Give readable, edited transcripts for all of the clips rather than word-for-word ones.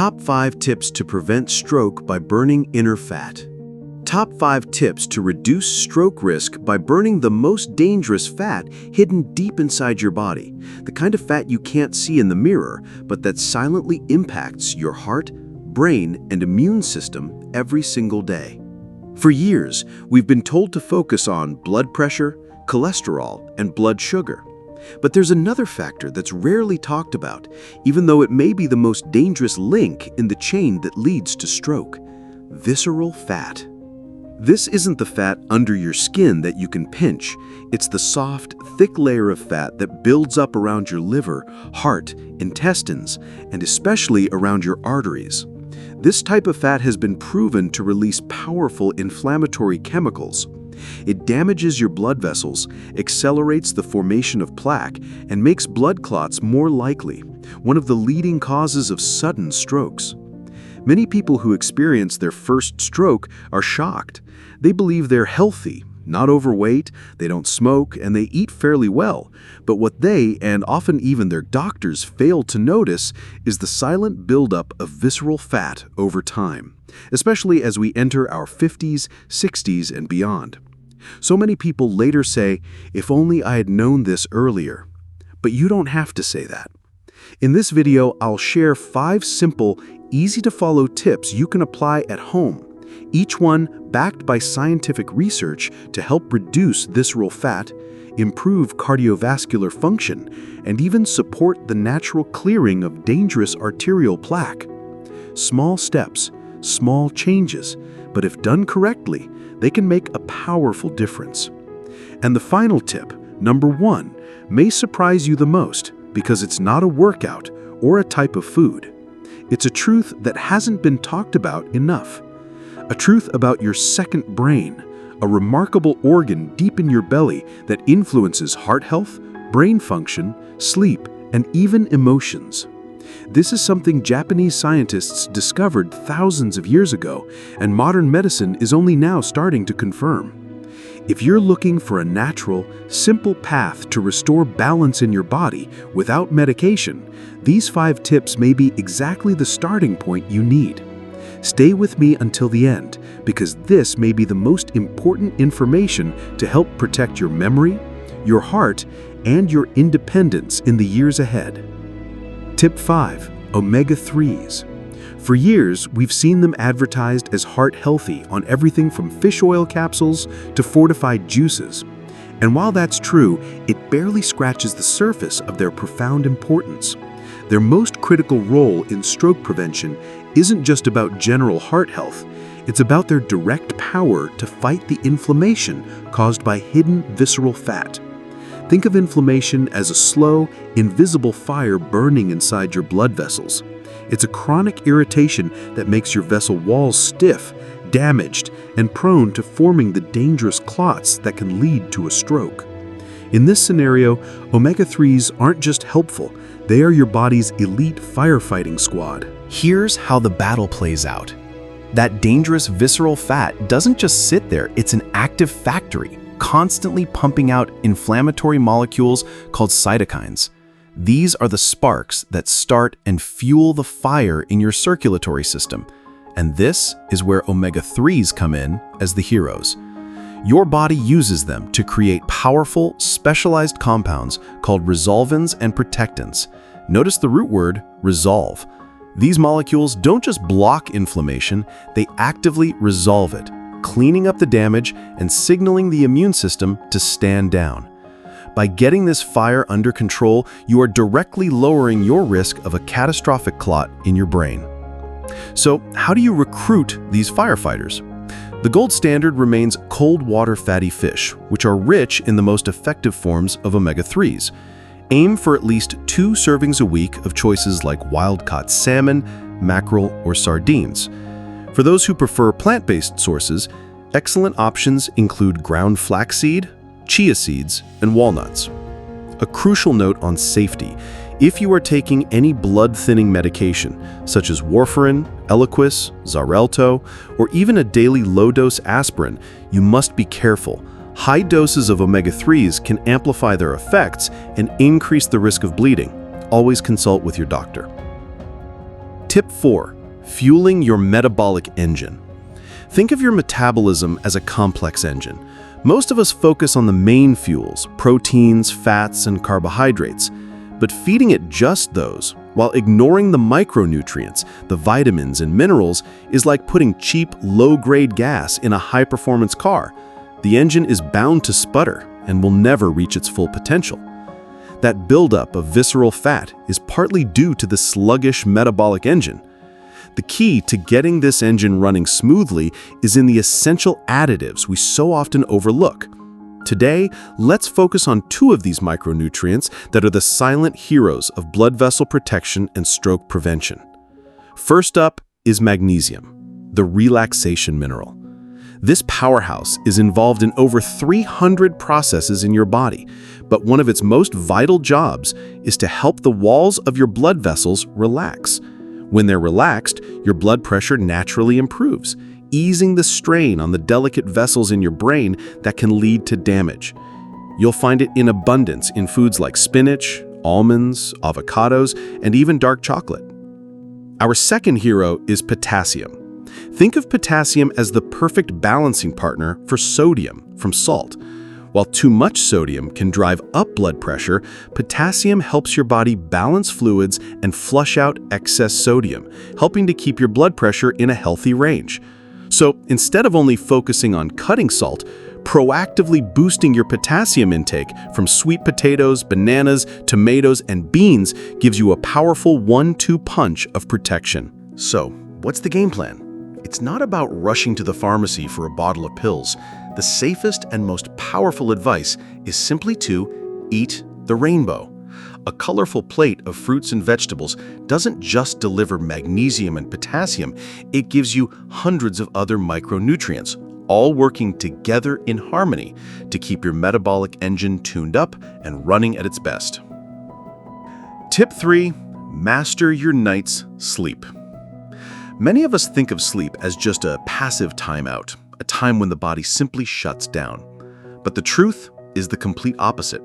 Top 5 tips to prevent stroke by burning inner fat. Top 5 tips to reduce stroke risk by burning the most dangerous fat hidden deep inside your body. The kind of fat you can't see in the mirror, but that silently impacts your heart, brain, and immune system every single day. For years, we've been told to focus on blood pressure, cholesterol, and blood sugar. But there's another factor that's rarely talked about, even though it may be the most dangerous link in the chain that leads to stroke: visceral fat. This isn't the fat under your skin that you can pinch. It's the soft, thick layer of fat that builds up around your liver, heart, intestines, and especially around your arteries. This type of fat has been proven to release powerful inflammatory chemicals. It damages your blood vessels, accelerates the formation of plaque, and makes blood clots more likely, one of the leading causes of sudden strokes. Many people who experience their first stroke are shocked. They believe they're healthy, not overweight, they don't smoke, and they eat fairly well. But what they, and often even their doctors, fail to notice is the silent buildup of visceral fat over time, especially as we enter our 50s, 60s, and beyond. So many people later say, "If only I had known this earlier." But you don't have to say that. In this video, I'll share 5 simple, easy-to-follow tips you can apply at home, each one backed by scientific research to help reduce visceral fat, improve cardiovascular function, and even support the natural clearing of dangerous arterial plaque. Small steps, small changes, but if done correctly, they can make a powerful difference. And the final tip, number 1, may surprise you the most because it's not a workout or a type of food. It's a truth that hasn't been talked about enough. A truth about your second brain, a remarkable organ deep in your belly that influences heart health, brain function, sleep, and even emotions. This is something Japanese scientists discovered thousands of years ago, and modern medicine is only now starting to confirm. If you're looking for a natural, simple path to restore balance in your body without medication, these 5 tips may be exactly the starting point you need. Stay with me until the end, because this may be the most important information to help protect your memory, your heart, and your independence in the years ahead. Tip 5. Omega-3s. For years, we've seen them advertised as heart-healthy on everything from fish oil capsules to fortified juices. And while that's true, it barely scratches the surface of their profound importance. Their most critical role in stroke prevention isn't just about general heart health. It's about their direct power to fight the inflammation caused by hidden visceral fat. Think of inflammation as a slow, invisible fire burning inside your blood vessels. It's a chronic irritation that makes your vessel walls stiff, damaged, and prone to forming the dangerous clots that can lead to a stroke. In this scenario, omega-3s aren't just helpful, they are your body's elite firefighting squad. Here's how the battle plays out. That dangerous visceral fat doesn't just sit there, it's an active factory, constantly pumping out inflammatory molecules called cytokines. These are the sparks that start and fuel the fire in your circulatory system. And this is where omega-3s come in as the heroes. Your body uses them to create powerful, specialized compounds called resolvins and protectants. Notice the root word, resolve. These molecules don't just block inflammation, they actively resolve it, cleaning up the damage and signaling the immune system to stand down. By getting this fire under control, you are directly lowering your risk of a catastrophic clot in your brain. So, how do you recruit these firefighters? The gold standard remains cold water fatty fish, which are rich in the most effective forms of omega-3s. Aim for at least 2 servings a week of choices like wild-caught salmon, mackerel, or sardines. For those who prefer plant-based sources, excellent options include ground flaxseed, chia seeds, and walnuts. A crucial note on safety: if you are taking any blood-thinning medication, such as warfarin, Eliquis, Xarelto, or even a daily low-dose aspirin, you must be careful. High doses of omega-3s can amplify their effects and increase the risk of bleeding. Always consult with your doctor. Tip 4. Fueling your metabolic engine. Think of your metabolism as a complex engine. Most of us focus on the main fuels, proteins, fats, and carbohydrates. But feeding it just those, while ignoring the micronutrients, the vitamins and minerals, is like putting cheap, low-grade gas in a high-performance car. The engine is bound to sputter and will never reach its full potential. That buildup of visceral fat is partly due to the sluggish metabolic engine. The key to getting this engine running smoothly is in the essential additives we so often overlook. Today, let's focus on two of these micronutrients that are the silent heroes of blood vessel protection and stroke prevention. First up is magnesium, the relaxation mineral. This powerhouse is involved in over 300 processes in your body, but one of its most vital jobs is to help the walls of your blood vessels relax. When they're relaxed, your blood pressure naturally improves, easing the strain on the delicate vessels in your brain that can lead to damage. You'll find it in abundance in foods like spinach, almonds, avocados, and even dark chocolate. Our second hero is potassium. Think of potassium as the perfect balancing partner for sodium from salt. While too much sodium can drive up blood pressure, potassium helps your body balance fluids and flush out excess sodium, helping to keep your blood pressure in a healthy range. So instead of only focusing on cutting salt, proactively boosting your potassium intake from sweet potatoes, bananas, tomatoes, and beans gives you a powerful 1-2 punch of protection. So, what's the game plan? It's not about rushing to the pharmacy for a bottle of pills. The safest and most powerful advice is simply to eat the rainbow. A colorful plate of fruits and vegetables doesn't just deliver magnesium and potassium, it gives you hundreds of other micronutrients, all working together in harmony to keep your metabolic engine tuned up and running at its best. Tip 3. Master your night's sleep. Many of us think of sleep as just a passive timeout, a time when the body simply shuts down. But the truth is the complete opposite.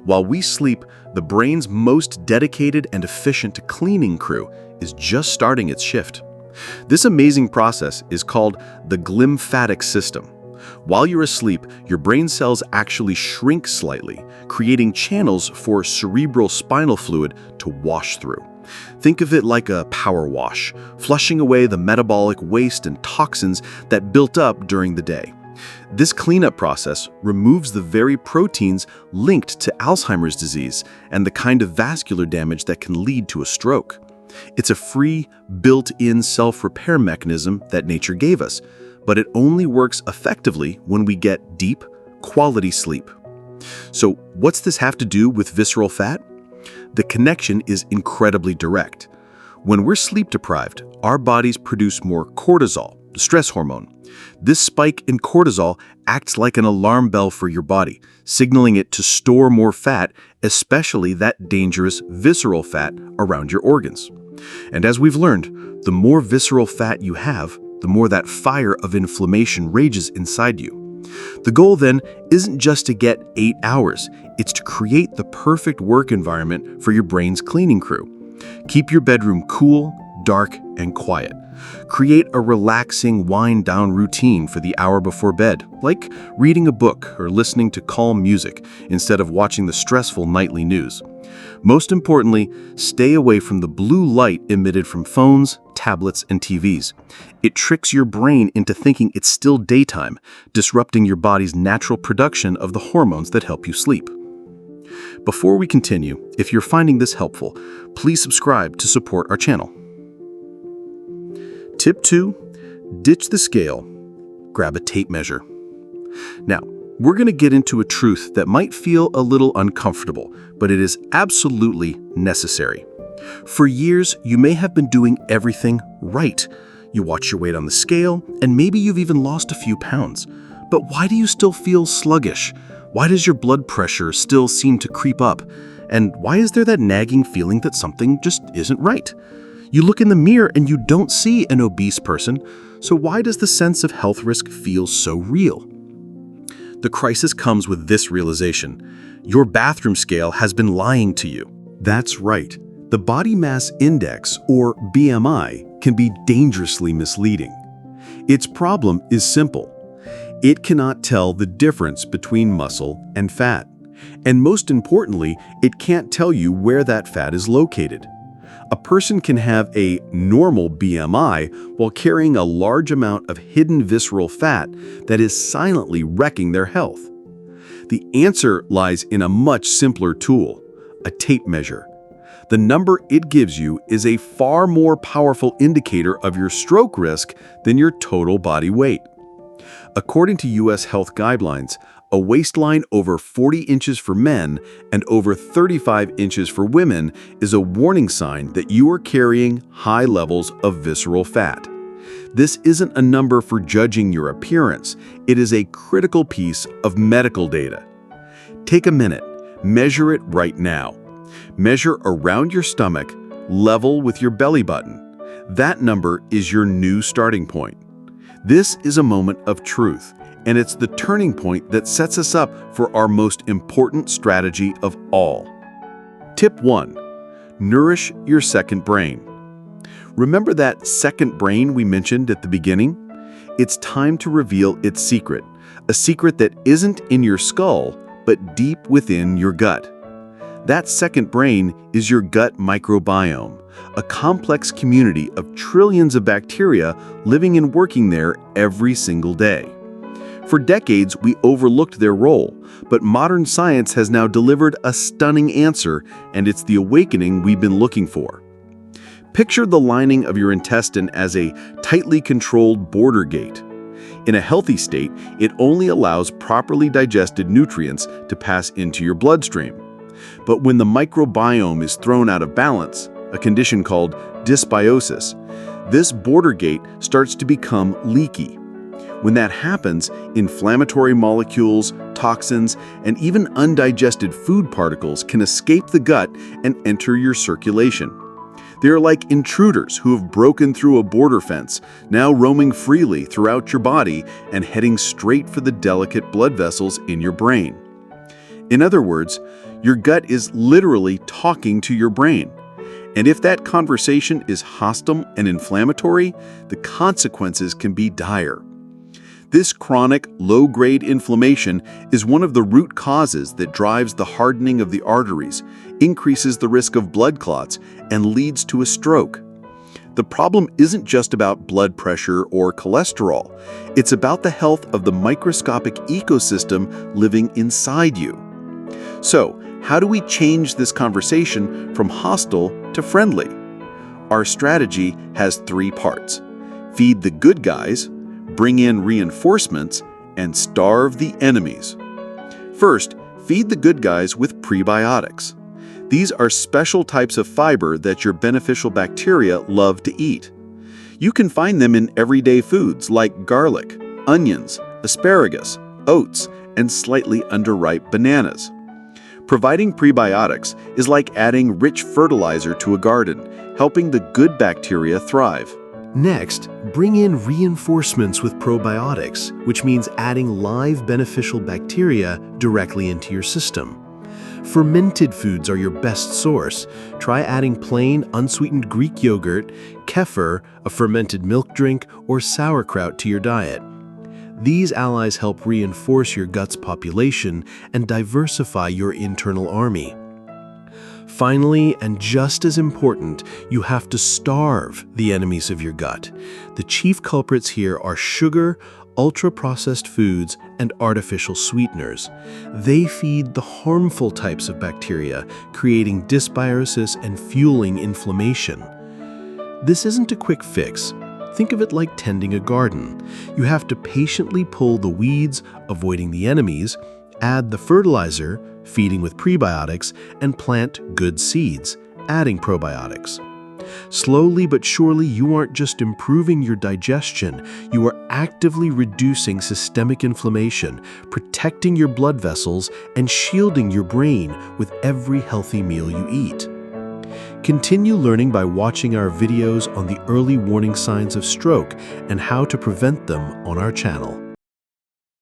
While we sleep, the brain's most dedicated and efficient cleaning crew is just starting its shift. This amazing process is called the glymphatic system. While you're asleep, your brain cells actually shrink slightly, creating channels for cerebral spinal fluid to wash through. Think of it like a power wash, flushing away the metabolic waste and toxins that built up during the day. This cleanup process removes the very proteins linked to Alzheimer's disease and the kind of vascular damage that can lead to a stroke. It's a free, built-in self-repair mechanism that nature gave us, but it only works effectively when we get deep, quality sleep. So, what's this have to do with visceral fat? The connection is incredibly direct. When we're sleep-deprived, our bodies produce more cortisol, the stress hormone. This spike in cortisol acts like an alarm bell for your body, signaling it to store more fat, especially that dangerous visceral fat around your organs. And as we've learned, the more visceral fat you have, the more that fire of inflammation rages inside you. The goal then isn't just to get 8 hours, it's to create the perfect work environment for your brain's cleaning crew. Keep your bedroom cool, dark, and quiet. Create a relaxing wind-down routine for the hour before bed, like reading a book or listening to calm music instead of watching the stressful nightly news. Most importantly, stay away from the blue light emitted from phones, tablets, and TVs. It tricks your brain into thinking it's still daytime, disrupting your body's natural production of the hormones that help you sleep. Before we continue, if you're finding this helpful, please subscribe to support our channel. Tip 2. Ditch the scale. Grab a tape measure. Now, we're going to get into a truth that might feel a little uncomfortable, but it is absolutely necessary. For years, you may have been doing everything right. You watch your weight on the scale, and maybe you've even lost a few pounds. But why do you still feel sluggish? Why does your blood pressure still seem to creep up? And why is there that nagging feeling that something just isn't right? You look in the mirror and you don't see an obese person, so why does the sense of health risk feel so real? The crisis comes with this realization. Your bathroom scale has been lying to you. That's right. The body mass index, or BMI, can be dangerously misleading. Its problem is simple. It cannot tell the difference between muscle and fat. And most importantly, it can't tell you where that fat is located. A person can have a normal BMI while carrying a large amount of hidden visceral fat that is silently wrecking their health. The answer lies in a much simpler tool, a tape measure. The number it gives you is a far more powerful indicator of your stroke risk than your total body weight. According to U.S. health guidelines, a waistline over 40 inches for men and over 35 inches for women is a warning sign that you are carrying high levels of visceral fat. This isn't a number for judging your appearance, it is a critical piece of medical data. Take a minute, measure it right now. Measure around your stomach, level with your belly button. That number is your new starting point. This is a moment of truth, and it's the turning point that sets us up for our most important strategy of all. Tip 1. Nourish your second brain. Remember that second brain we mentioned at the beginning? It's time to reveal its secret, a secret that isn't in your skull, but deep within your gut. That second brain is your gut microbiome, a complex community of trillions of bacteria living and working there every single day. For decades, we overlooked their role, but modern science has now delivered a stunning answer, and it's the awakening we've been looking for. Picture the lining of your intestine as a tightly controlled border gate. In a healthy state, it only allows properly digested nutrients to pass into your bloodstream. But when the microbiome is thrown out of balance, a condition called dysbiosis, this border gate starts to become leaky. When that happens, inflammatory molecules, toxins, and even undigested food particles can escape the gut and enter your circulation. They are like intruders who have broken through a border fence, now roaming freely throughout your body and heading straight for the delicate blood vessels in your brain. In other words, your gut is literally talking to your brain. And if that conversation is hostile and inflammatory, the consequences can be dire. This chronic, low-grade inflammation is one of the root causes that drives the hardening of the arteries, increases the risk of blood clots, and leads to a stroke. The problem isn't just about blood pressure or cholesterol. It's about the health of the microscopic ecosystem living inside you. So, how do we change this conversation from hostile to friendly? Our strategy has 3 parts. Feed the good guys, bring in reinforcements, and starve the enemies. First, feed the good guys with prebiotics. These are special types of fiber that your beneficial bacteria love to eat. You can find them in everyday foods like garlic, onions, asparagus, oats, and slightly underripe bananas. Providing prebiotics is like adding rich fertilizer to a garden, helping the good bacteria thrive. Next, bring in reinforcements with probiotics, which means adding live beneficial bacteria directly into your system. Fermented foods are your best source. Try adding plain, unsweetened Greek yogurt, kefir, a fermented milk drink, or sauerkraut to your diet. These allies help reinforce your gut's population and diversify your internal army. Finally, and just as important, you have to starve the enemies of your gut. The chief culprits here are sugar, ultra-processed foods, and artificial sweeteners. They feed the harmful types of bacteria, creating dysbiosis and fueling inflammation. This isn't a quick fix. Think of it like tending a garden. You have to patiently pull the weeds, avoiding the enemies, add the fertilizer, feeding with prebiotics, and plant good seeds, adding probiotics. Slowly but surely, you aren't just improving your digestion, you are actively reducing systemic inflammation, protecting your blood vessels, and shielding your brain with every healthy meal you eat. Continue learning by watching our videos on the early warning signs of stroke and how to prevent them on our channel.